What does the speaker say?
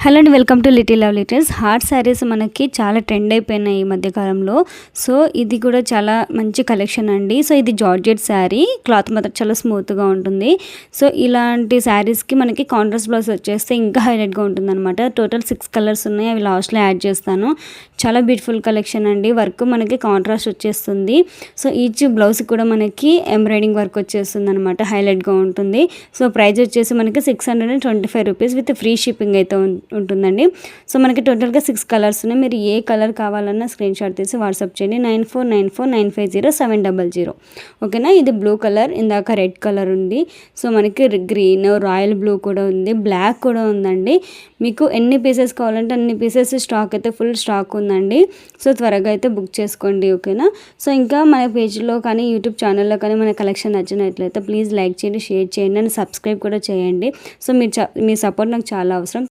Hello అండి, welcome to little love litres. Heart saris మనకి చాలా ట్రెండ్ అయిపోయినాయి ఈ మధ్య కాలంలో. సో ఇది కూడా చాలా మంచి కలెక్షన్ అండి. సో ఇది జార్జెట్ శారీ, క్లాత్ మాత్రం చాలా స్మూత్గా ఉంటుంది. సో ఇలాంటి శారీస్కి మనకి కాంట్రాస్ట్ బ్లౌజ్ వచ్చేస్తే ఇంకా హైలైట్గా ఉంటుంది అనమాట. టోటల్ 6 కలర్స్ ఉన్నాయి, అవి లాస్ట్లో యాడ్ చేస్తాను. చాలా బ్యూటిఫుల్ కలెక్షన్ అండి. వర్క్ మనకి కాంట్రాస్ట్ వచ్చేస్తుంది. సో ఈచ్ బ్లౌజ్ కూడా మనకి ఎంబ్రాయిడింగ్ వర్క్ వచ్చేస్తుంది అనమాట, హైలైట్గా ఉంటుంది. సో ప్రైస్ వచ్చేసి మనకి 625 రూపీస్ విత్ ఫ్రీ షిప్పింగ్ అయితే ఉంటుందండి. సో మనకి టోటల్గా 6 కలర్స్ ఉన్నాయి. మీరు ఏ కలర్ కావాలన్నా స్క్రీన్ షాట్ తీసి వాట్సాప్ చేయండి 9494950700. ఓకేనా. ఇది బ్లూ కలర్, ఇందాక రెడ్ కలర్ ఉంది. సో మనకి గ్రీన్, రాయల్ బ్లూ కూడా ఉంది, బ్లాక్ కూడా ఉందండి. మీకు ఎన్ని పీసెస్ కావాలంటే అన్ని పీసెస్ స్టాక్ అయితే ఫుల్ స్టాక్ ఉందండి. సో త్వరగా అయితే బుక్ చేసుకోండి. ఓకేనా. సో ఇంకా మన పేజ్లో కానీ యూట్యూబ్ ఛానల్లో కానీ మన కలెక్షన్ నచ్చినట్లయితే ప్లీజ్ లైక్ చేయండి, షేర్ చేయండి అండ్ సబ్స్క్రైబ్ కూడా చేయండి. సో మీ సపోర్ట్ నాకు చాలా అవసరం.